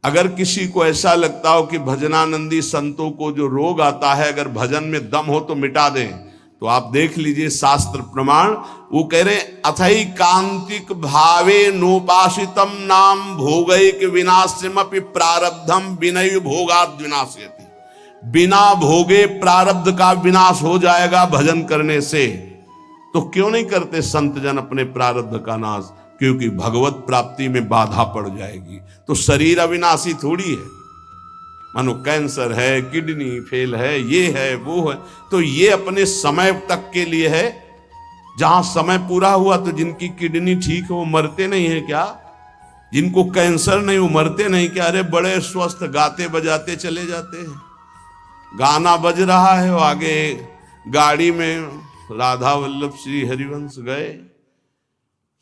अगर किसी को ऐसा लगता हो कि भजनानंदी संतों को जो रोग आता है अगर भजन में दम हो तो मिटा दें, तो आप देख लीजिए शास्त्र प्रमाण। वो कह रहे अथई कांतिक भावे नोपासितम नाम भोगैक विनाश्यमपि प्रारब्धम विनय भोगाद विनाश्यति। बिना भोगे प्रारब्ध का विनाश हो जाएगा भजन करने से। तो क्यों नहीं करते संत जन अपने प्रारब्ध का नाश? क्योंकि भगवत प्राप्ति में बाधा पड़ जाएगी। तो शरीर अविनाशी थोड़ी है। मानो कैंसर है, किडनी फेल है, ये है वो है, तो ये अपने समय तक के लिए है। जहां समय पूरा हुआ तो जिनकी किडनी ठीक है वो मरते नहीं है क्या? जिनको कैंसर नहीं वो मरते नहीं क्या? अरे बड़े स्वस्थ गाते बजाते चले जाते हैं। गाना बज रहा है, वो आगे गाड़ी में राधा वल्लभ श्री हरिवंश गए।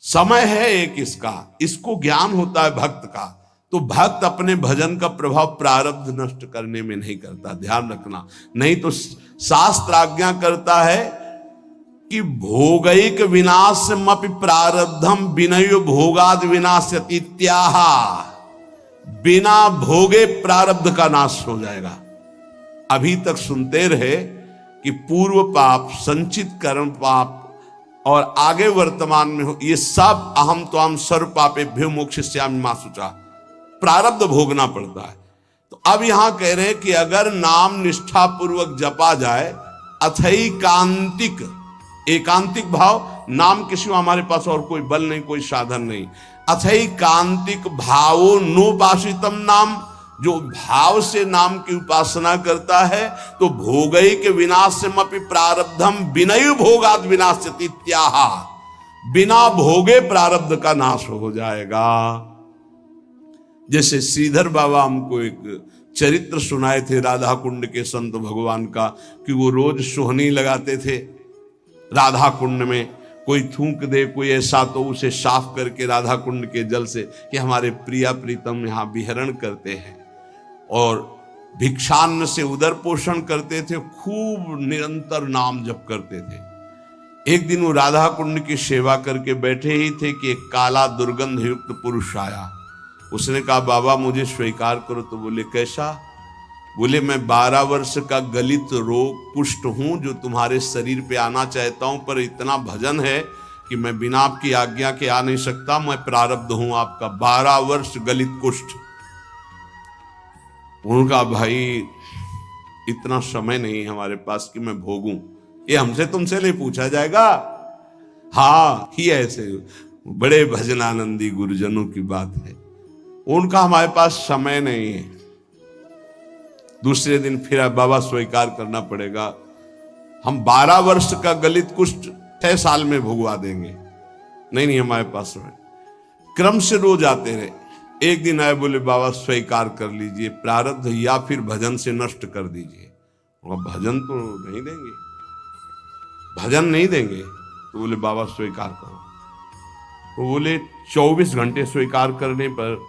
समय है एक इसका, इसको ज्ञान होता है भक्त का। तो भक्त अपने भजन का प्रभाव प्रारब्ध नष्ट करने में नहीं करता, ध्यान रखना। नहीं तो शास्त्र आज्ञा करता है कि भोगैक विनाशमपि प्रारब्धम विनय भोगाद विनाश्यति इत्याह। बिना भोगे प्रारब्ध का नाश हो जाएगा। अभी तक सुनते रहे कि पूर्व पाप, संचित कर्म पाप और आगे वर्तमान में हो, ये सब अहम तो हम सर्व पापेभ्यो मोक्षयिष्यामि मा शुचा, प्रारब्ध भोगना पड़ता है। तो अब यहां कह रहे हैं कि अगर नाम निष्ठा पूर्वक जपा जाए, अथई कांतिक, एकांतिक भाव, नाम किसी हमारे पास और कोई बल नहीं, कोई साधन नहीं। अथई कांतिक भावो नोपासितम नाम, जो भाव से नाम की उपासना करता है तो भोगैक विनाशमपि प्रारब्धम विनय भोगाद विनाश्यति इत्याह। बिना भोगे प्रारब्ध का नाश हो जाएगा। जैसे श्रीधर बाबा हमको एक चरित्र सुनाए थे राधा कुंड के संत भगवान का, कि वो रोज सोहनी लगाते थे राधा कुंड में। कोई थूक दे कोई ऐसा तो उसे साफ करके राधा कुंड के जल से, कि हमारे प्रिया प्रीतम यहाँ विहरण करते हैं। और भिक्षान्न से उदर पोषण करते थे, खूब निरंतर नाम जप करते थे। एक दिन वो राधा कुंड की सेवा करके बैठे ही थे कि एक काला दुर्गंध युक्त पुरुष आया। उसने कहा बाबा मुझे स्वीकार करो। तो बोले कैसा? बोले मैं 12 वर्ष का गलित रोग कुष्ठ हूं, जो तुम्हारे शरीर पे आना चाहता हूं, पर इतना भजन है कि मैं बिना आपकी आज्ञा के आ नहीं सकता। मैं प्रारब्ध हूं आपका, 12 वर्ष गलित कुष्ठ। उनका भाई इतना समय नहीं हमारे पास कि मैं भोगूं, ये हमसे तुमसे नहीं पूछा जाएगा। हाँ ही ऐसे बड़े भजनानंदी गुरुजनों की बात है, उनका हमारे पास समय नहीं है। दूसरे दिन फिर बाबा स्वीकार करना पड़ेगा, हम 12 वर्ष का गलित कुष्ठ 6 साल में भुगवा देंगे। नहीं हमारे पास समय। क्रम से रोज आते रहे। एक दिन आए, बोले बाबा स्वीकार कर लीजिए प्रारब्ध, या फिर भजन से नष्ट कर दीजिए। भजन तो नहीं देंगे, भजन नहीं देंगे। तो बोले बाबा स्वीकार करो। तो बोले 24 घंटे स्वीकार करने पर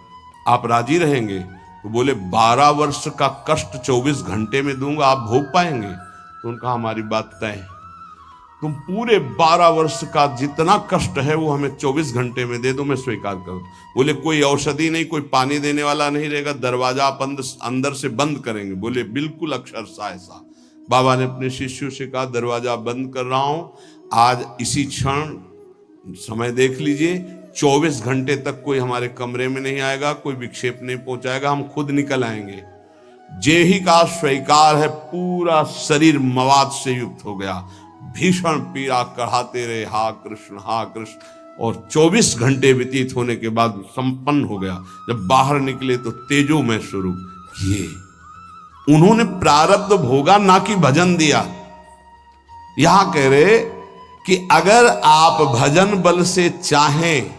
आप राजी रहेंगे? तो बोले 12 वर्ष का कष्ट 24 घंटे में दूंगा, आप भोग पाएंगे? तो उनका हमारी बात तय है, तुम पूरे 12 वर्ष का जितना कष्ट है वो हमें 24 घंटे में दे दो, मैं स्वीकार करूं। बोले कोई औषधि नहीं, कोई पानी देने वाला नहीं रहेगा, दरवाजा अंदर से बंद करेंगे। बोले बिल्कुल अक्षरशः ऐसा। बाबा ने अपने शिष्यों से कहा दरवाजा बंद कर रहा हूं, आज इसी क्षण समय देख लीजिए, 24 घंटे तक कोई हमारे कमरे में नहीं आएगा, कोई विक्षेप नहीं पहुंचाएगा, हम खुद निकल आएंगे। जे ही का स्वीकार है, पूरा शरीर मवाद से युक्त हो गया, भीषण पीड़ा कढ़ाते रहे, हा कृष्ण। और 24 घंटे व्यतीत होने के बाद संपन्न हो गया। जब बाहर निकले तो तेजोमय स्वरूप। ये उन्होंने प्रारब्ध भोगा, ना कि भजन दिया। यहां कह रहे कि अगर आप भजन बल से चाहें,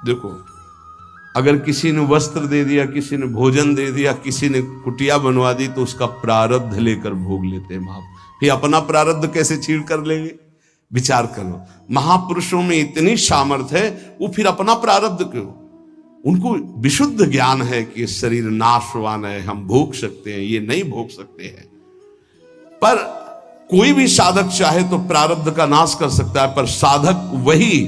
देखो अगर किसी ने वस्त्र दे दिया, किसी ने भोजन दे दिया, किसी ने कुटिया बनवा दी, तो उसका प्रारब्ध लेकर भोग लेते हैं महापुरुष। फिर अपना प्रारब्ध कैसे छीड़ कर लेंगे? विचार करो, महापुरुषों में इतनी सामर्थ्य है, वो फिर अपना प्रारब्ध क्यों? उनको विशुद्ध ज्ञान है कि शरीर नाशवान है, हम भोग सकते हैं, ये नहीं भोग सकते हैं। पर कोई भी साधक चाहे तो प्रारब्ध का नाश कर सकता है, पर साधक वही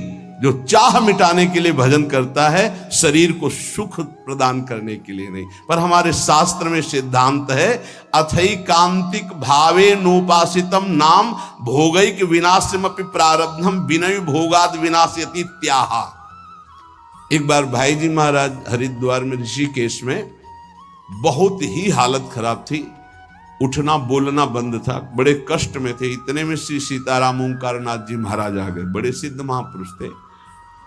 जो चाह मिटाने के लिए भजन करता है, शरीर को सुख प्रदान करने के लिए नहीं। पर हमारे शास्त्र में सिद्धांत है, अथैकांतिक भावे नोपासितम नाम भोगैक विनाशमपि प्रारब्धम विनय भोगाद विनाशयति त्याह। एक बार भाई जी महाराज हरिद्वार में ऋषिकेश में बहुत ही हालत खराब थी, उठना बोलना बंद था, बड़े कष्ट में थे। इतने में श्री सीताराम ओंकारनाथ जी महाराज आ गए, बड़े सिद्ध महापुरुष थे।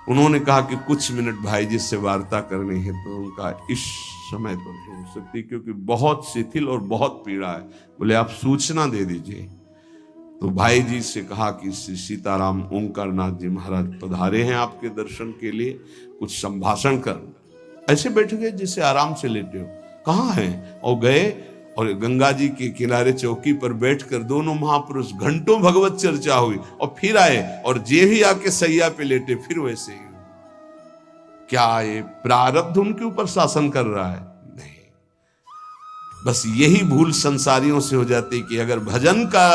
उन्होंने कहा कि कुछ मिनट भाई जी से वार्ता करनी है। तो उनका इस समय तो नहीं हो सकती, क्योंकि बहुत शिथिल और बहुत पीड़ा है। बोले आप सूचना दे दीजिए। तो भाई जी से कहा कि श्री सीताराम ओंकारनाथ जी महाराज पधारे हैं आपके दर्शन के लिए, कुछ संभाषण कर। ऐसे बैठ गए जिसे आराम से लेटे हो। कहाँ हैं? और गए और गंगा जी के किनारे चौकी पर बैठकर दोनों महापुरुष घंटों भगवत चर्चा हुई, और फिर आए और जे ही आके सैया पे लेटे, फिर वैसे ही। क्या ये प्रारब्ध उनके ऊपर शासन कर रहा है? नहीं। बस यही भूल संसारियों से हो जाती कि अगर भजन का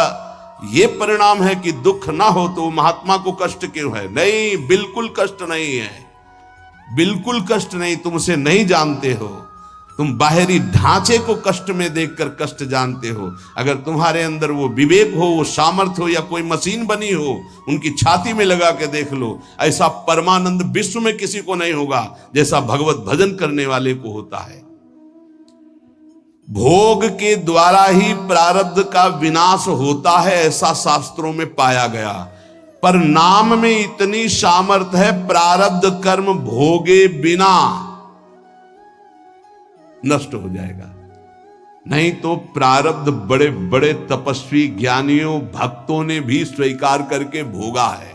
ये परिणाम है कि दुख ना हो तो महात्मा को कष्ट क्यों है? नहीं, बिल्कुल कष्ट नहीं है, बिल्कुल कष्ट नहीं। तुम उसे नहीं जानते हो, तुम बाहरी ढांचे को कष्ट में देखकर कष्ट जानते हो। अगर तुम्हारे अंदर वो विवेक हो, वो सामर्थ्य हो, या कोई मशीन बनी हो, उनकी छाती में लगा के देख लो। ऐसा परमानंद विश्व में किसी को नहीं होगा जैसा भगवत भजन करने वाले को होता है। भोग के द्वारा ही प्रारब्ध का विनाश होता है, ऐसा शास्त्रों में पाया गया। पर नाम में इतनी सामर्थ्य है, प्रारब्ध कर्म भोगे बिना नष्ट हो जाएगा। नहीं तो प्रारब्ध बड़े बड़े तपस्वी ज्ञानियों भक्तों ने भी स्वीकार करके भोगा है।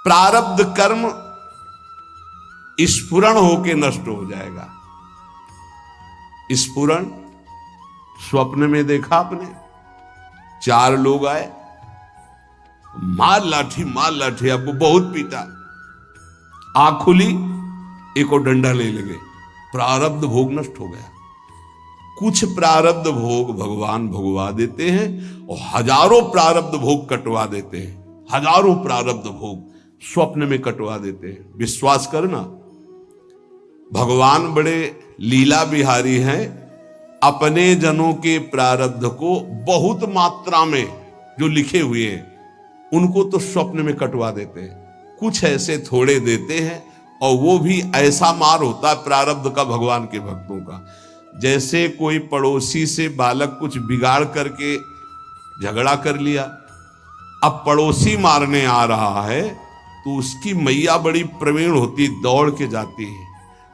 प्रारब्ध कर्म स्फुरण होके नष्ट हो जाएगा। स्फुरण स्वप्न में देखा आपने, 4 लोग आए, मार लाठी मार लाठी, आपको बहुत पीटा, आंख खुली, एक और डंडा ले लगे, प्रारब्ध भोग नष्ट हो गया। कुछ प्रारब्ध भोग भगवान भोगवा देते हैं और हजारों प्रारब्ध भोग कटवा देते हैं। हजारों प्रारब्ध भोग स्वप्न में कटवा देते हैं। विश्वास करना, भगवान बड़े लीला बिहारी हैं। अपने जनों के प्रारब्ध को बहुत मात्रा में जो लिखे हुए हैं उनको तो स्वप्न में कटवा देते हैं। कुछ ऐसे थोड़े देते हैं, और वो भी ऐसा मार होता है प्रारब्ध का भगवान के भक्तों का। जैसे कोई पड़ोसी से बालक कुछ बिगाड़ करके झगड़ा कर लिया, अब पड़ोसी मारने आ रहा है तो उसकी मैया बड़ी प्रवीण होती, दौड़ के जाती है,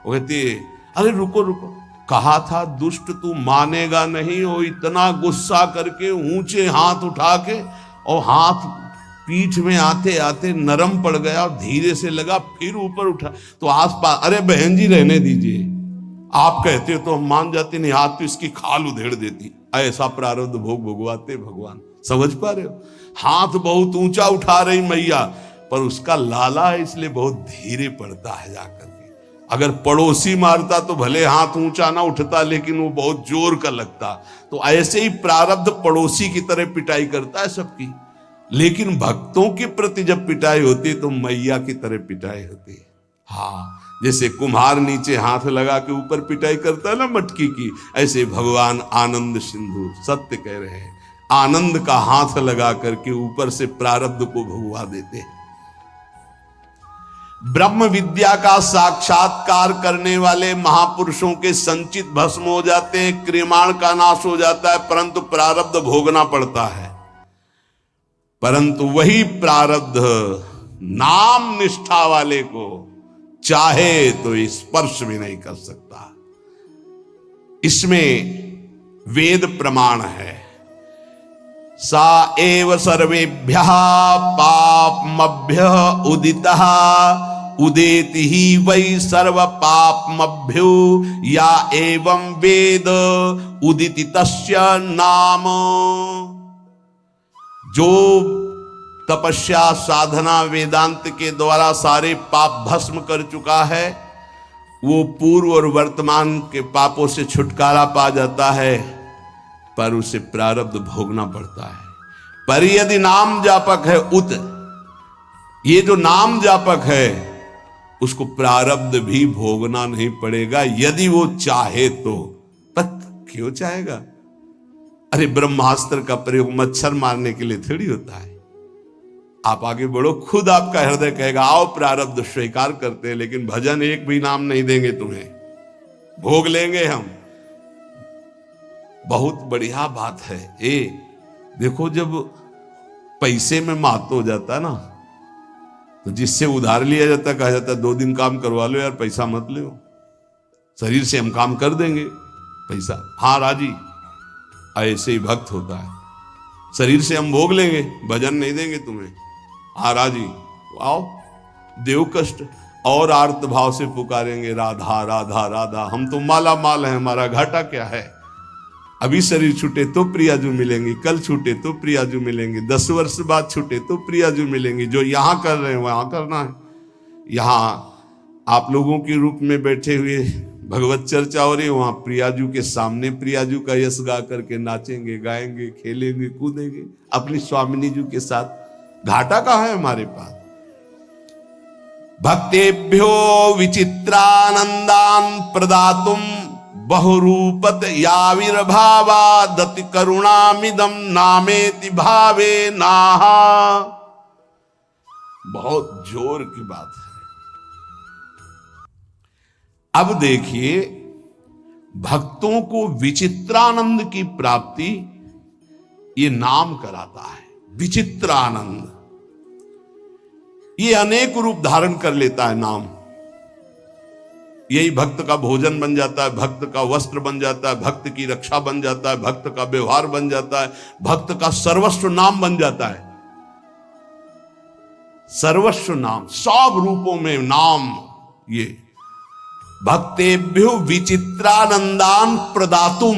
वो कहती है अरे रुको रुको, कहा था दुष्ट तू मानेगा नहीं। वो इतना गुस्सा करके ऊंचे हाथ उठा के, और हाथ पीठ में आते आते नरम पड़ गया, धीरे से लगा, फिर ऊपर उठा तो आसपास, अरे बहन जी रहने दीजिए, आप कहते हो तो हम मान जाते, नहीं हाथ तो इसकी खाल उधेड़ देती। ऐसा प्रारब्ध भोग भोगवाते भगवान। समझ पा रहे हो? हाथ बहुत ऊंचा उठा रही मैया, पर उसका लाला है इसलिए बहुत धीरे पड़ता है जाकर के। अगर पड़ोसी मारता तो भले हाथ ऊंचा ना उठता, लेकिन वो बहुत जोर का लगता। तो ऐसे ही प्रारब्ध पड़ोसी की तरह पिटाई करता है सबकी, लेकिन भक्तों के प्रति जब पिटाई होती है तो मैया की तरह पिटाई होती है। हाँ, जैसे कुम्हार नीचे हाथ लगा के ऊपर पिटाई करता है ना मटकी की, ऐसे भगवान आनंद सिंधु सत्य कह रहे हैं, आनंद का हाथ लगा करके ऊपर से प्रारब्ध को भगवा देते हैं। ब्रह्म विद्या का साक्षात्कार करने वाले महापुरुषों के संचित भस्म हो जाते हैं, क्रियमाण का नाश हो जाता है, परंतु प्रारब्ध भोगना पड़ता है। परंतु वही प्रारब्ध नाम निष्ठा वाले को चाहे तो स्पर्श भी नहीं कर सकता। इसमें वेद प्रमाण है, सा एव सर्वेभ्यः पापमभ्यः उदितः उदेति ही वै सर्व पापमभ्यो या एवं वेद उदिति तस्य नाम। जो तपस्या साधना वेदांत के द्वारा सारे पाप भस्म कर चुका है, वो पूर्व और वर्तमान के पापों से छुटकारा पा जाता है, पर उसे प्रारब्ध भोगना पड़ता है। पर यदि नाम जापक है उत, ये जो नाम जापक है उसको प्रारब्ध भी भोगना नहीं पड़ेगा यदि वो चाहे तो। पर क्यों चाहेगा? अरे ब्रह्मास्त्र का प्रयोग मच्छर मारने के लिए थोड़ी होता है। आप आगे बढ़ो, खुद आपका हृदय कहेगा आओ प्रारब्ध स्वीकार करते हैं, लेकिन भजन एक भी नाम नहीं देंगे तुम्हें, भोग लेंगे हम। बहुत बढ़िया बात है। देखो जब पैसे में महत्व हो जाता है ना, तो जिससे उधार लिया जाता है कहा जाता है 2 दिन काम करवा लो यार, पैसा मत लो, शरीर से हम काम कर देंगे, पैसा हाँ राजी। ऐसे ही भक्त होता है, शरीर से हम भोग लेंगे, भजन नहीं देंगे तुम्हें, हाँ राजी आओ। देव कष्ट और आर्त भाव से पुकारेंगे राधा राधा राधा, हम तो माला माल है, हमारा घाटा क्या है। अभी शरीर छूटे तो प्रियाजू मिलेंगी, कल छूटे तो प्रियाजू मिलेंगे, 10 वर्ष बाद छूटे तो प्रियाजू मिलेंगी। जो यहां कर रहे हैं वहां करना है। यहां आप लोगों के रूप में बैठे हुए भगवत चर्चा हो रही है, वहां प्रियाजू के सामने प्रियाजू का यश गा करके नाचेंगे, गाएंगे, खेलेंगे, कूदेंगे अपनी स्वामिनी जी के साथ। घाटा कहाँ है हमारे पास? भक्तेभ्यो विचित्रानंदान प्रदातुम बहुरूपत याविर्भावा दति करुणामिदम नामेति भावे नाहा। बहुत जोर की बात है। अब देखिए, भक्तों को विचित्रानंद की प्राप्ति ये नाम कराता है। विचित्रानंद ये अनेक रूप धारण कर लेता है नाम। यही भक्त का भोजन बन जाता है, भक्त का वस्त्र बन जाता है, भक्त की रक्षा बन जाता है, भक्त का व्यवहार बन जाता है, भक्त का सर्वस्व नाम बन जाता है। सर्वस्व नाम, सब रूपों में नाम। ये भक्तेभ्यो विचित्रानंदान प्रदातुम,